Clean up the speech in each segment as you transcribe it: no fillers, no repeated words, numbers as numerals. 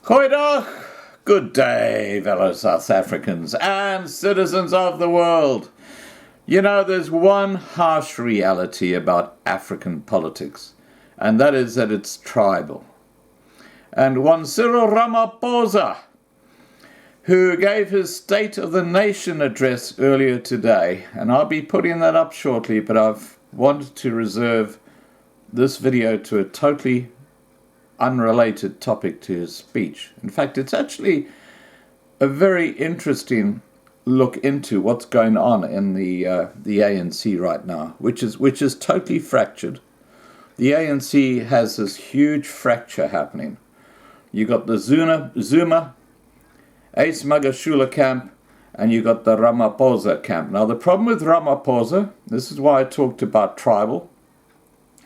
Goeiedag, good day, fellow South Africans and citizens of the world. You know, there's one harsh reality about African politics, and that is that it's tribal. And one Cyril Ramaphosa, who gave his State of the Nation address earlier today, and I'll be putting that up shortly, but I've wanted to reserve this video to a totally unrelated topic to his speech. In fact, it's actually a very interesting look into what's going on in the ANC right now, which is totally fractured. The ANC has this huge fracture happening. You got the Zuma, Ace Magashula camp, and you got the Ramaphosa camp. Now, the problem with Ramaphosa, this is why I talked about tribal.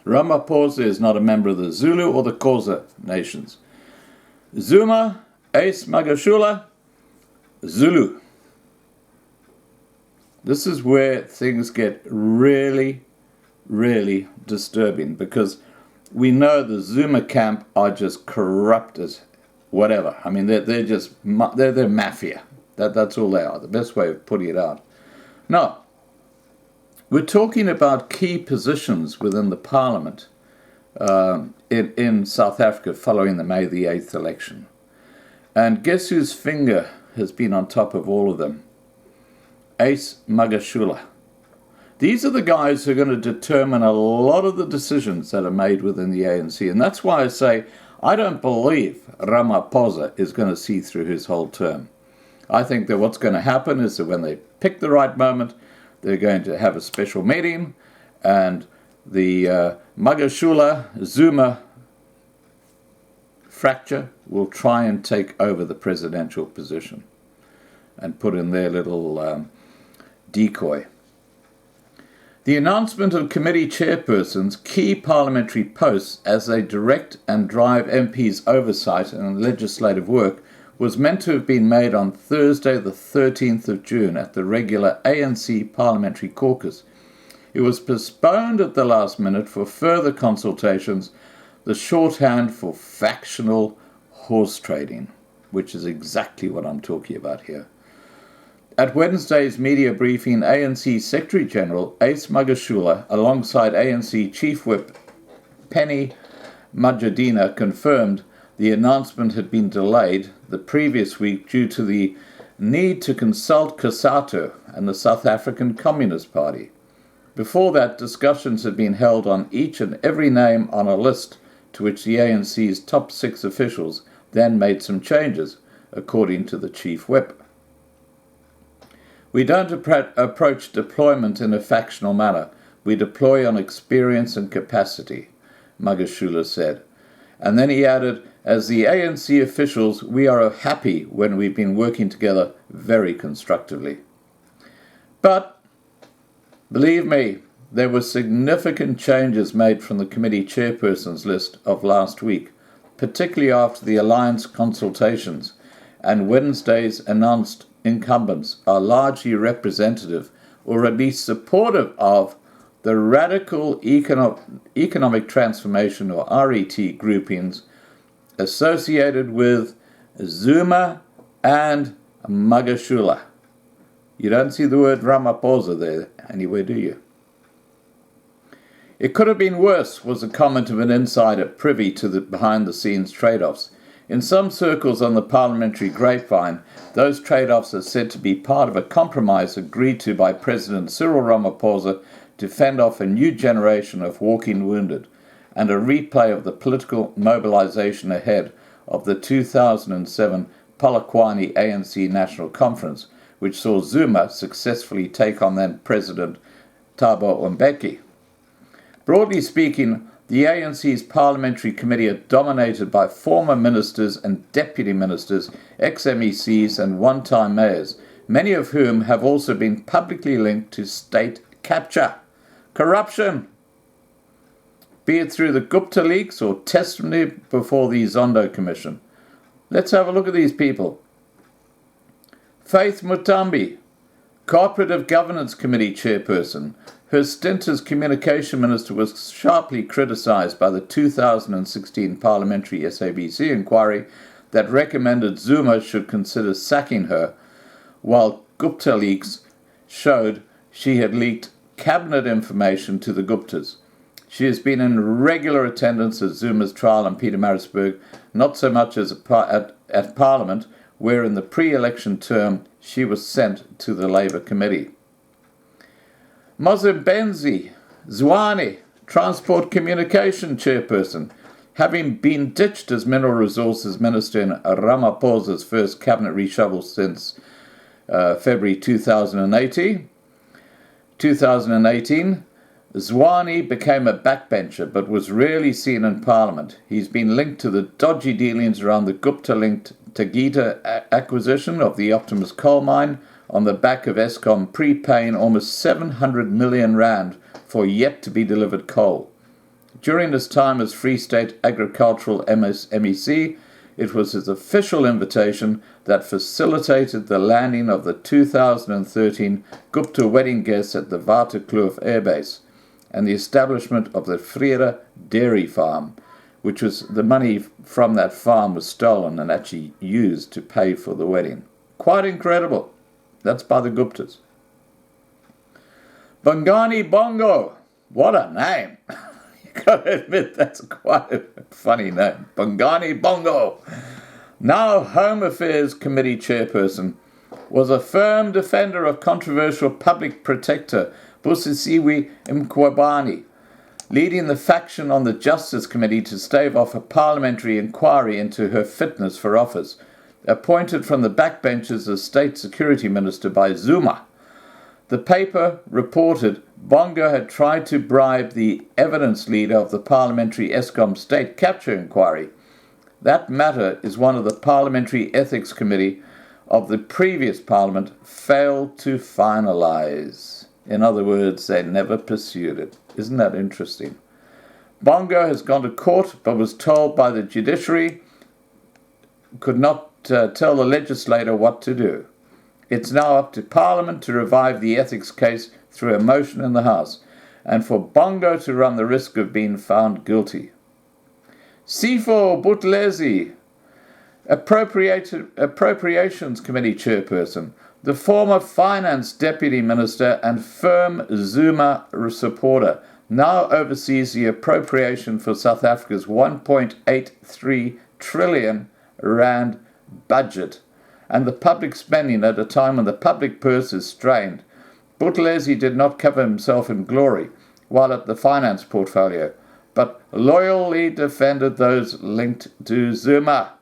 Ramaphosa is not a member of the Zulu or the Xhosa nations. Zuma, Ace Magashula, Zulu. This is where things get really, really disturbing, because we know the Zuma camp are just corrupt as whatever. I mean, they're mafia. That's all they are. The best way of putting it out. Now, we're talking about key positions within the Parliament in South Africa following the May the 8th election. And guess whose finger has been on top of all of them? Ace Magashula. These are the guys who are going to determine a lot of the decisions that are made within the ANC. And that's why I say I don't believe Ramaphosa is going to see through his whole term. I think that what's going to happen is that when they pick the right moment, they're going to have a special meeting, and the Magashula Zuma fracture will try and take over the presidential position and put in their little decoy. The announcement of committee chairpersons' key parliamentary posts as they direct and drive MPs' oversight and legislative work was meant to have been made on Thursday the 13th of June at the regular ANC Parliamentary Caucus. It was postponed at the last minute for further consultations, the shorthand for factional horse trading, which is exactly what I'm talking about here. At Wednesday's media briefing, ANC Secretary-General Ace Magashula, alongside ANC Chief Whip Penny Majadina, confirmed the announcement had been delayed the previous week due to the need to consult COSATU and the South African Communist Party. Before that, discussions had been held on each and every name on a list to which the ANC's top 6 officials then made some changes, according to the Chief Whip. We don't approach deployment in a factional manner. We deploy on experience and capacity, Magashula said. And then he added, as the ANC officials, we are happy when we've been working together very constructively. But, believe me, there were significant changes made from the committee chairpersons list of last week, particularly after the alliance consultations, and Wednesday's announced incumbents are largely representative, or at least supportive of, the radical economic transformation, or RET, groupings associated with Zuma and Magashula. You don't see the word Ramaphosa there anywhere, do you? It could have been worse, was a comment of an insider privy to the behind-the-scenes trade-offs. In some circles on the parliamentary grapevine, those trade-offs are said to be part of a compromise agreed to by President Cyril Ramaphosa to fend off a new generation of walking wounded, and a replay of the political mobilization ahead of the 2007 Polokwane ANC National Conference, which saw Zuma successfully take on then President Thabo Mbeki. Broadly speaking, the ANC's parliamentary committee are dominated by former ministers and deputy ministers, ex-MECs and one-time mayors, many of whom have also been publicly linked to state capture, corruption, be it through the Gupta leaks or testimony before the Zondo Commission. Let's have a look at these people. Faith Mutambi, Cooperative Governance Committee chairperson. Her stint as communication minister was sharply criticised by the 2016 parliamentary SABC inquiry that recommended Zuma should consider sacking her, while Gupta leaks showed she had leaked cabinet information to the Guptas. She has been in regular attendance at Zuma's trial in Pietermaritzburg, not so much as at Parliament, where in the pre-election term she was sent to the Labour Committee. Mzimbenzi Zwane, Transport Communication Chairperson, having been ditched as Mineral Resources Minister in Ramaphosa's first cabinet reshuffle since February 2018, Zwane became a backbencher but was rarely seen in Parliament. He's been linked to the dodgy dealings around the Gupta-linked Tagita acquisition of the Optimus coal mine on the back of Eskom prepaying almost 700 million rand for yet-to-be-delivered coal. During his time as Free State Agricultural MEC, it was his official invitation that facilitated the landing of the 2013 Gupta wedding guests at the Waterkloof Air Base and the establishment of the Vrede Dairy Farm, which was the money from that farm was stolen and actually used to pay for the wedding. Quite incredible. That's by the Guptas. Bongani Bongo. What a name. You got to admit that's quite a funny name. Bongani Bongo. Now Home Affairs Committee Chairperson, was a firm defender of controversial public protector Busisiwe Mkhwebane, leading the faction on the Justice Committee to stave off a parliamentary inquiry into her fitness for office. Appointed from the backbenches as State Security Minister by Zuma. The paper reported Bongo had tried to bribe the evidence leader of the Parliamentary Eskom state capture inquiry. That matter is one of the Parliamentary Ethics Committee of the previous Parliament failed to finalise. In other words, they never pursued it. Isn't that interesting? Bongo has gone to court but was told by the judiciary could not tell the legislator what to do. It's now up to Parliament to revive the ethics case through a motion in the House, and for Bongo to run the risk of being found guilty. Sifo Buthelezi, Appropriations Committee Chairperson, the former Finance Deputy Minister and firm Zuma supporter, now oversees the appropriation for South Africa's 1.83 trillion rand budget and the public spending at a time when the public purse is strained. Buthelezi did not cover himself in glory while at the finance portfolio, but loyally defended those linked to Zuma,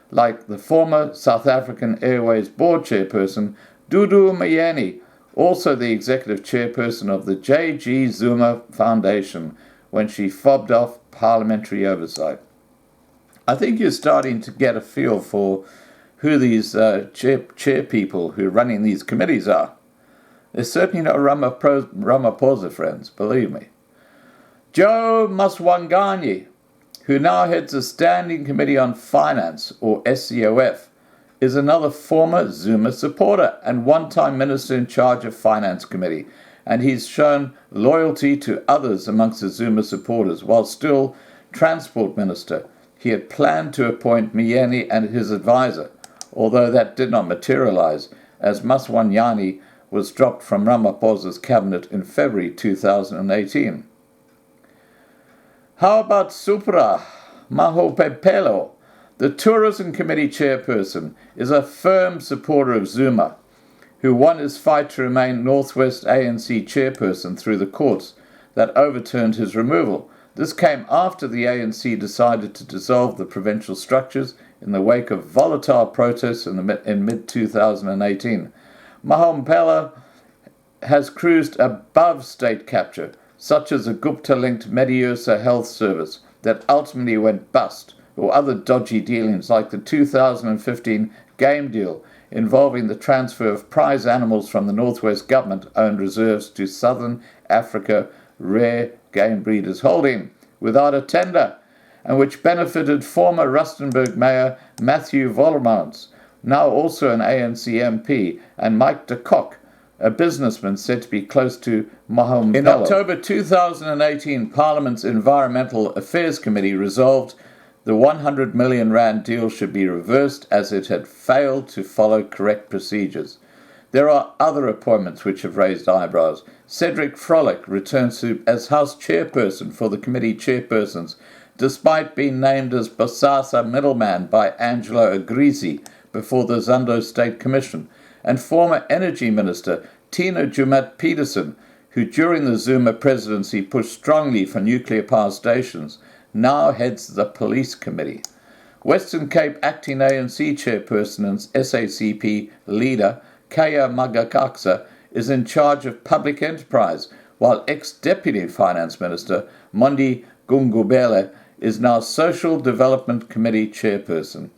like the former South African Airways board chairperson Dudu Myeni, also the executive chairperson of the J.G. Zuma Foundation, when she fobbed off parliamentary oversight. I think you're starting to get a feel for who these chair people who are running these committees are. They're certainly not Ramaphosa friends, believe me. Joe Maswanganyi, who now heads a Standing Committee on Finance, or SCOF, is another former Zuma supporter and one-time minister in charge of Finance Committee, and he's shown loyalty to others amongst the Zuma supporters. While still Transport Minister, he had planned to appoint Myeni and his advisor, although that did not materialize, as Maswanganyi was dropped from Ramaphosa's cabinet in February 2018. How about Supra Mahopepelo? The Tourism Committee Chairperson is a firm supporter of Zuma, who won his fight to remain Northwest ANC Chairperson through the courts that overturned his removal. This came after the ANC decided to dissolve the provincial structures in the wake of volatile protests in mid-2018. Mahopepelo has cruised above state capture, such as a Gupta-linked Mediursa Health Service that ultimately went bust, or other dodgy dealings like the 2015 game deal involving the transfer of prize animals from the Northwest government-owned reserves to Southern Africa Rare Game Breeders Holding without a tender, and which benefited former Rustenburg Mayor Matthew Vollemans, now also an ANC MP, and Mike de Kock, a businessman said to be close to Mahopepelo. In October 2018, Parliament's Environmental Affairs Committee resolved The 100 million rand deal should be reversed as it had failed to follow correct procedures. There are other appointments which have raised eyebrows. Cedric Frolick returns as House Chairperson for the committee chairpersons, despite being named as Bosasa middleman by Angelo Agrisi before the Zondo State Commission, and former Energy Minister Tina Jumat Peterson, who during the Zuma presidency pushed strongly for nuclear power stations, now heads the Police Committee. Western Cape Acting ANC Chairperson and SACP leader Kaya Magakaksa is in charge of public enterprise, while ex-Deputy Finance Minister Mondi Gungubele is now Social Development Committee Chairperson.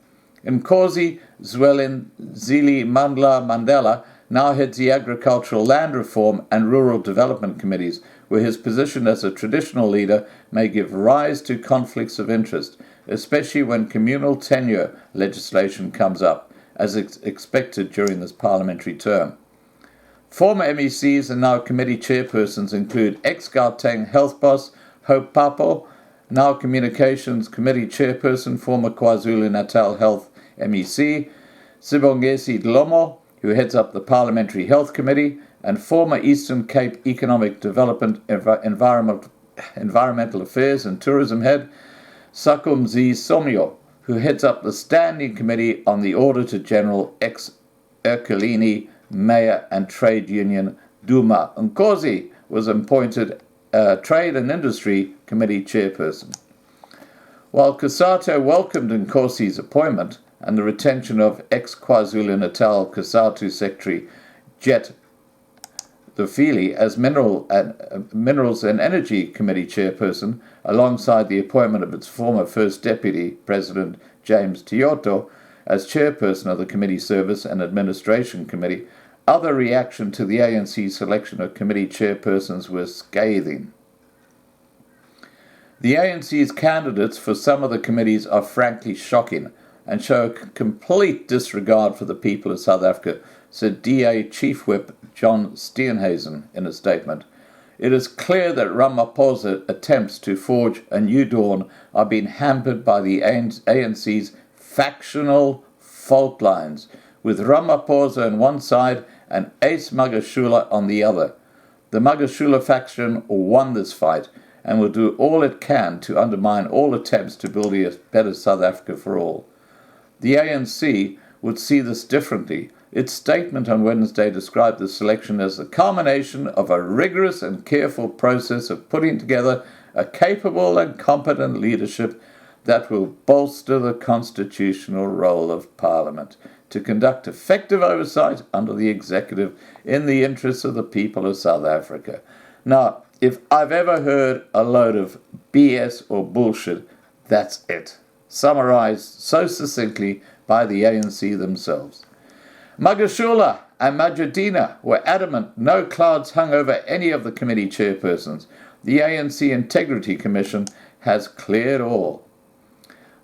Nkosi Zwelithini Mandla Mandela now heads the Agricultural Land Reform and Rural Development Committees, where his position as a traditional leader may give rise to conflicts of interest, especially when communal tenure legislation comes up, as expected during this parliamentary term. Former MECs and now committee chairpersons include ex-Gauteng Health Boss Hope Papo, now Communications Committee Chairperson, former KwaZulu-Natal Health MEC, Sibongesi Dlomo, who heads up the Parliamentary Health Committee, and former Eastern Cape Economic Development, Environmental Affairs and Tourism Head, Sakumzi Somyo, who heads up the Standing Committee on the Auditor General, ex-Ercolini Mayor and Trade Union Duma Nkosi was appointed Trade and Industry Committee Chairperson. While COSATU welcomed Nkosi's appointment and the retention of ex-KwaZulu-Natal COSATU Secretary Jet Dofili as Minerals and Energy Committee Chairperson, alongside the appointment of its former First Deputy President James Tioto as Chairperson of the Committee Service and Administration Committee, other reaction to the ANC selection of committee chairpersons was scathing. The ANC's candidates for some of the committees are frankly shocking and show a complete disregard for the people of South Africa, said DA Chief Whip John Steenhuisen in a statement. It is clear that Ramaphosa attempts to forge a new dawn are being hampered by the ANC's factional fault lines, with Ramaphosa on one side and Ace Magashula on the other. The Magashula faction won this fight and will do all it can to undermine all attempts to build a better South Africa for all. The ANC would see this differently. Its statement on Wednesday described the selection as the culmination of a rigorous and careful process of putting together a capable and competent leadership that will bolster the constitutional role of Parliament to conduct effective oversight under the executive in the interests of the people of South Africa. Now, if I've ever heard a load of BS or bullshit, that's it. Summarized so succinctly by the ANC themselves. Magashula and Majadina were adamant no clouds hung over any of the committee chairpersons. The ANC Integrity Commission has cleared all.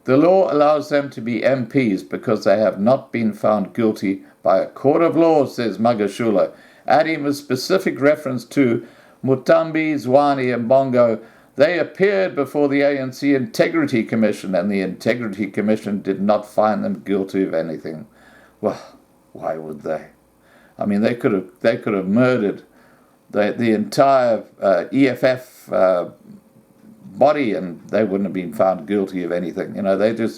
The law allows them to be MPs because they have not been found guilty by a court of law, says Magashula, adding with specific reference to Mutambi, Zwane and Bongo. They appeared before the ANC Integrity Commission, and the Integrity Commission did not find them guilty of anything. Well, why would they? I mean, they could have murdered the entire EFF body, and they wouldn't have been found guilty of anything. You know, they're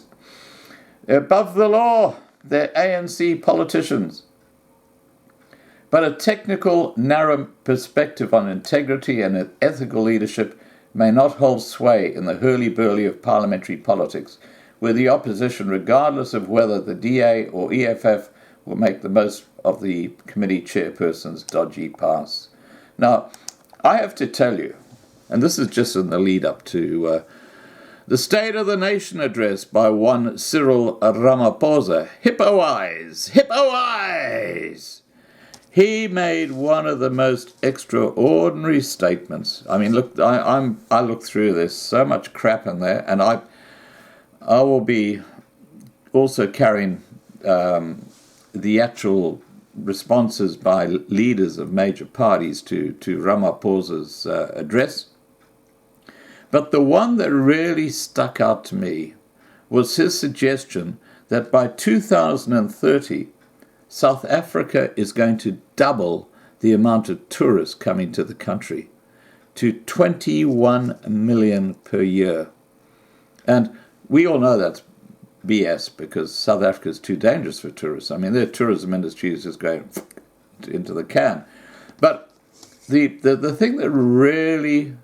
above the law. They're ANC politicians. But a technical, narrow perspective on integrity and ethical leadership may not hold sway in the hurly-burly of parliamentary politics, where the opposition, regardless of whether the DA or EFF, will make the most of the committee chairperson's dodgy past. Now, I have to tell you, and this is just in the lead-up to the State of the Nation address by one Cyril Ramaphosa. Hippo eyes! Hippo eyes! He made one of the most extraordinary statements. I mean, look, I looked through this, so much crap in there, and I will be also carrying the actual responses by leaders of major parties to Ramaphosa's address. But the one that really stuck out to me was his suggestion that by 2030, South Africa is going to double the amount of tourists coming to the country to 21 million per year. And we all know that's BS, because South Africa is too dangerous for tourists. I mean, their tourism industry is just going into the can. But the thing that really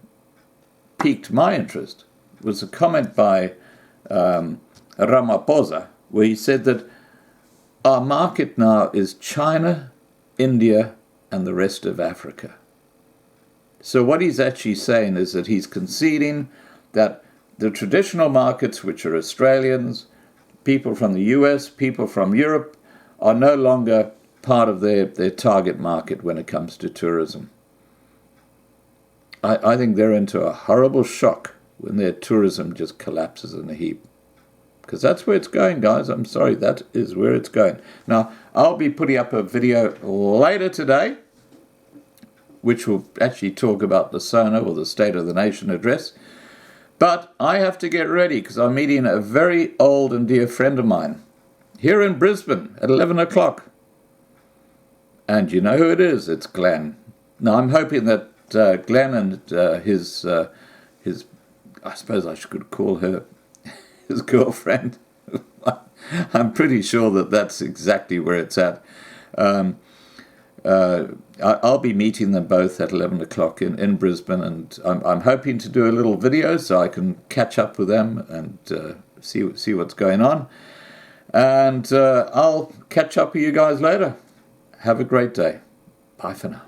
piqued my interest was a comment by Ramaphosa, where he said that our market now is China, India, and the rest of Africa. So what he's actually saying is that he's conceding that the traditional markets, which are Australians, people from the US, people from Europe, are no longer part of their target market when it comes to tourism. I think they're into a horrible shock when their tourism just collapses in a heap. Because that's where it's going, guys. I'm sorry, that is where it's going. Now, I'll be putting up a video later today, which will actually talk about the SONA, or the State of the Nation address. But I have to get ready, because I'm meeting a very old and dear friend of mine here in Brisbane at 11 o'clock. And you know who it is? It's Glenn. Now, I'm hoping that Glenn and his, I suppose I should call her his girlfriend. I'm pretty sure that that's exactly where it's at. I'll be meeting them both at 11 o'clock in Brisbane, and I'm hoping to do a little video so I can catch up with them and see what's going on. And I'll catch up with you guys later. Have a great day. Bye for now.